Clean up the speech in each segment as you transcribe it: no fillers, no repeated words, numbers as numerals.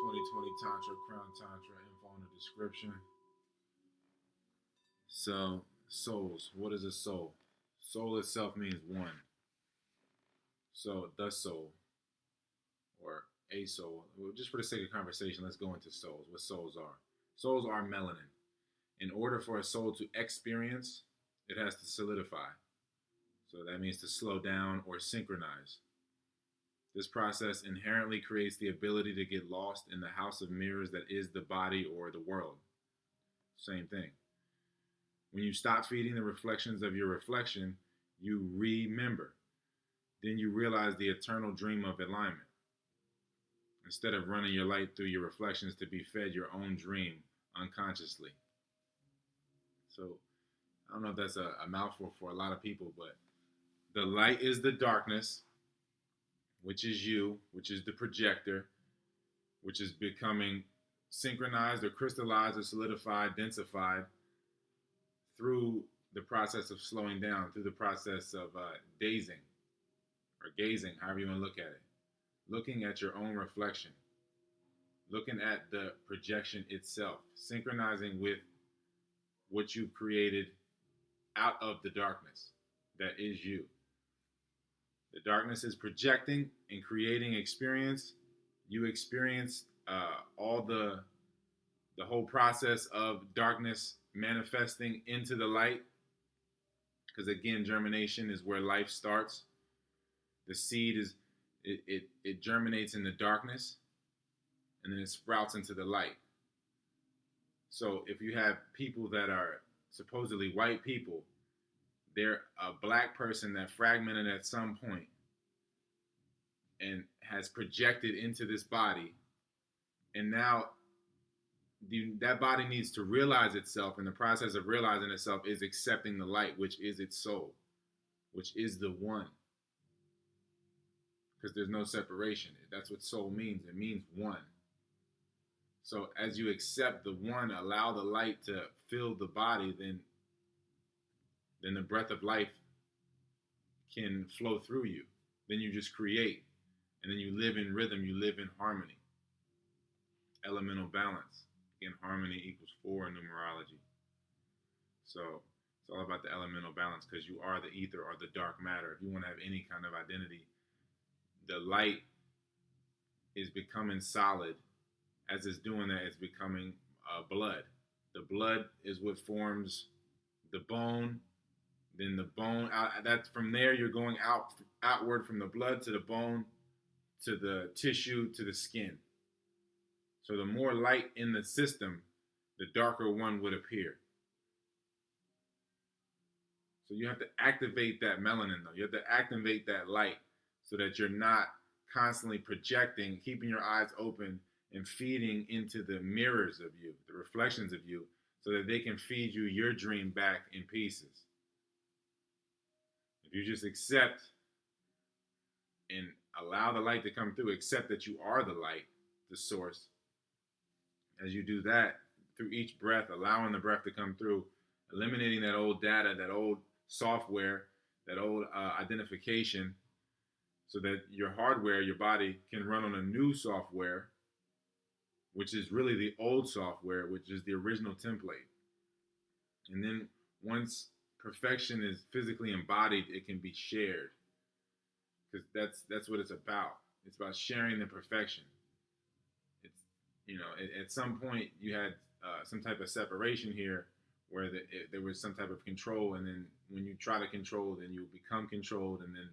2020 Tantra, Crown Tantra, info in the description. So, souls. What is a soul? Soul itself means one. So, the soul, or a soul. Well, just for the sake of conversation, let's go into souls. What souls are? Souls are melanin. In order for a soul to experience, it has to solidify. So, that means to slow down or synchronize. This process inherently creates the ability to get lost in the house of mirrors that is the body or the world. Same thing. When you stop feeding the reflections of your reflection, you remember. Then you realize the eternal dream of alignment. Instead of running your light through your reflections to be fed your own dream unconsciously. So, I don't know if that's a mouthful for a lot of people, but the light is the darkness, which is you, which is the projector, which is becoming synchronized or crystallized or solidified, densified through the process of slowing down, through the process of dazing or gazing, however you want to look at it. Looking at your own reflection, looking at the projection itself, synchronizing with what you've created out of the darkness that is you. The darkness is projecting and creating experience. You experience all the whole process of darkness manifesting into the light, because again, germination is where life starts. The seed is it germinates in the darkness, and then it sprouts into the light. So if you have people that are supposedly white people, they're a black person that fragmented at some point and has projected into this body, and now that body needs to realize itself, and the process of realizing itself is accepting the light, which is its soul, which is the one, because there's no separation. That's what soul means. It means one. So as you accept the one, allow the light to fill the body, then the breath of life can flow through you. Then you just create, and then you live in rhythm, you live in harmony. Elemental balance. Again, harmony equals 4 in numerology. So it's all about the elemental balance, because you are the ether or the dark matter. If you want to have any kind of identity, the light is becoming solid. As it's doing that, it's becoming blood. The blood is what forms the bone. Then the bone, that's from there you're going outward from the blood to the bone, to the tissue, to the skin. So the more light in the system, the darker one would appear. So you have to activate that melanin, though. You have to activate that light so that you're not constantly projecting, keeping your eyes open, and feeding into the mirrors of you, the reflections of you, so that they can feed you your dream back in pieces. If you just accept and allow the light to come through, accept that you are the light, the source. As you do that, through each breath, allowing the breath to come through, eliminating that old data, that old software, that old identification, so that your hardware, your body, can run on a new software, which is really the old software, which is the original template. And then once perfection is physically embodied, it can be shared, because that's what it's about. It's about sharing the perfection. It's, at some point you had some type of separation here, where there was some type of control, and then when you try to control, then you become controlled, and then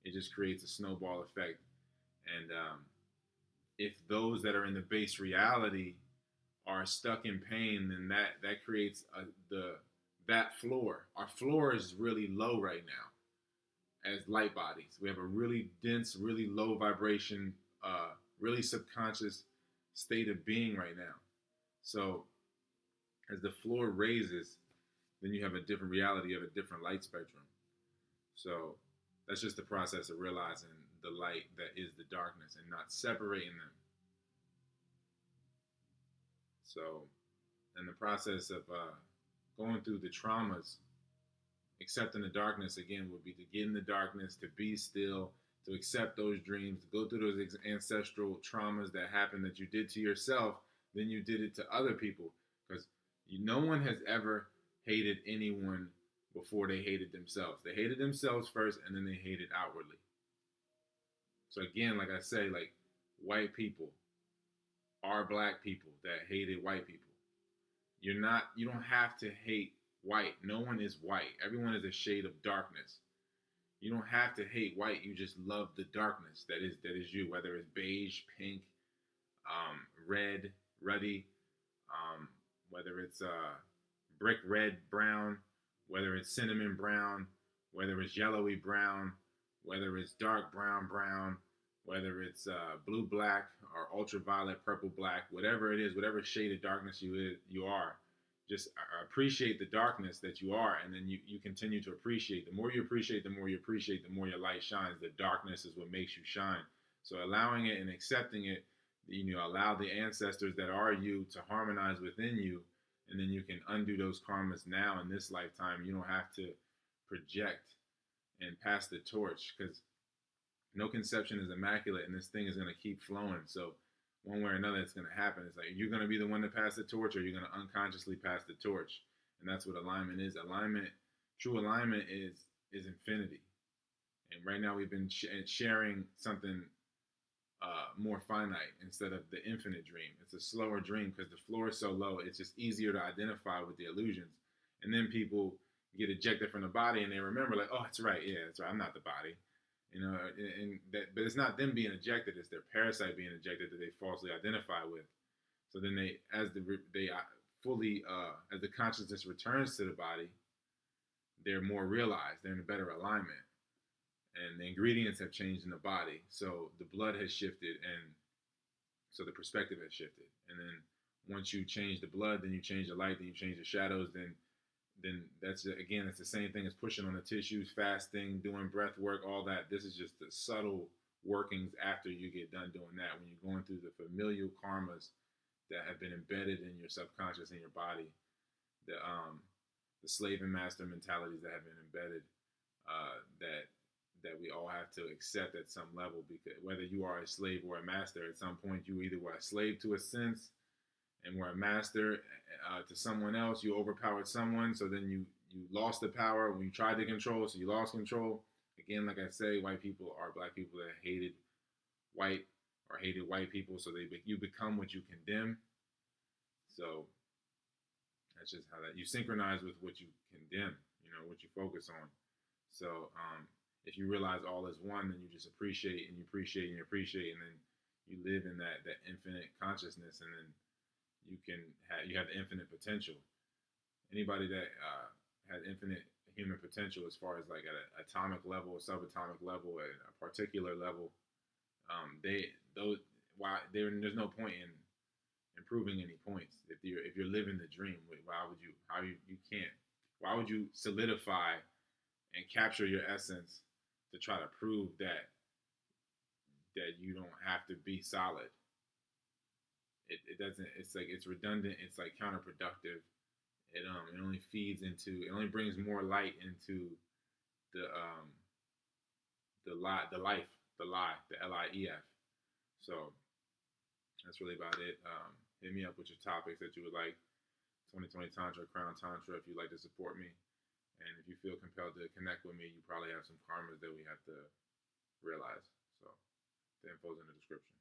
it just creates a snowball effect. And if those that are in the base reality are stuck in pain, then that creates that floor. Our floor is really low right now as light bodies. We have a really dense, really low vibration, really subconscious state of being right now. So as the floor raises, then you have a different reality, you have a different light spectrum. So that's just the process of realizing the light that is the darkness and not separating them. So in the process of going through the traumas, accepting the darkness again would be to get in the darkness, to be still, to accept those dreams, to go through those ancestral traumas that happened that you did to yourself, then you did it to other people. Because no one has ever hated anyone before they hated themselves. They hated themselves first, and then they hated outwardly. So again, like I say, like white people are black people that hated white people. You don't have to hate white. No one is white. Everyone is a shade of darkness. You don't have to hate white. You just love the darkness that is you, whether it's beige, pink, red, ruddy, um, whether it's brick red, brown, whether it's cinnamon brown, whether it's yellowy brown, whether it's dark brown, brown, whether it's blue black or ultraviolet purple black, whatever it is, whatever shade of darkness you are, just appreciate the darkness that you are, and then you continue to appreciate. The more you appreciate, the more you appreciate, the more your light shines. The darkness is what makes you shine. So allowing it and accepting it, allow the ancestors that are you to harmonize within you, and then you can undo those karmas now in this lifetime. You don't have to project and pass the torch, because no conception is immaculate, and this thing is going to keep flowing. So one way or another, it's going to happen. It's like you're going to be the one to pass the torch, or you're going to unconsciously pass the torch. And that's what alignment is. True alignment is infinity. And right now we've been sharing something more finite instead of the infinite dream. It's a slower dream because the floor is so low. It's just easier to identify with the illusions. And then people get ejected from the body, and they remember, like, oh, that's right. Yeah, that's right. I'm not the body. But it's not them being ejected; it's their parasite being ejected that they falsely identify with. So then as the consciousness returns to the body, they're more realized. They're in a better alignment, and the ingredients have changed in the body. So the blood has shifted, and so the perspective has shifted. And then once you change the blood, then you change the light, then you change the shadows, then that's it's the same thing as pushing on the tissues, fasting, doing breath work, all that. This is just the subtle workings after you get done doing that. When you're going through the familial karmas that have been embedded in your subconscious in your body, the slave and master mentalities that have been embedded, that we all have to accept at some level, because whether you are a slave or a master, at some point you either were a slave to a sense and were a master to someone else. You overpowered someone, so then you lost the power when you tried to control, so you lost control. Again, like I say, white people are black people that hated white or hated white people, so you become what you condemn. So that's just how that you synchronize with what you condemn, what you focus on. So if you realize all is one, then you just appreciate and you appreciate and you appreciate, and then you live in that infinite consciousness, and then you have the infinite potential. Anybody that has infinite human potential, as far as like at an atomic level, a subatomic level, at a particular level, there's no point in improving any points if you're living the dream. You can't? Why would you solidify and capture your essence to try to prove that you don't have to be solid? It doesn't. It's like it's redundant. It's like counterproductive. It only feeds into. It only brings more light into the lie, the life, the lie, the lief. So that's really about it. Hit me up with your topics that you would like. 2020 Tantra, Crown Tantra, if you'd like to support me. And if you feel compelled to connect with me, you probably have some karmas that we have to realize. So the info's in the description.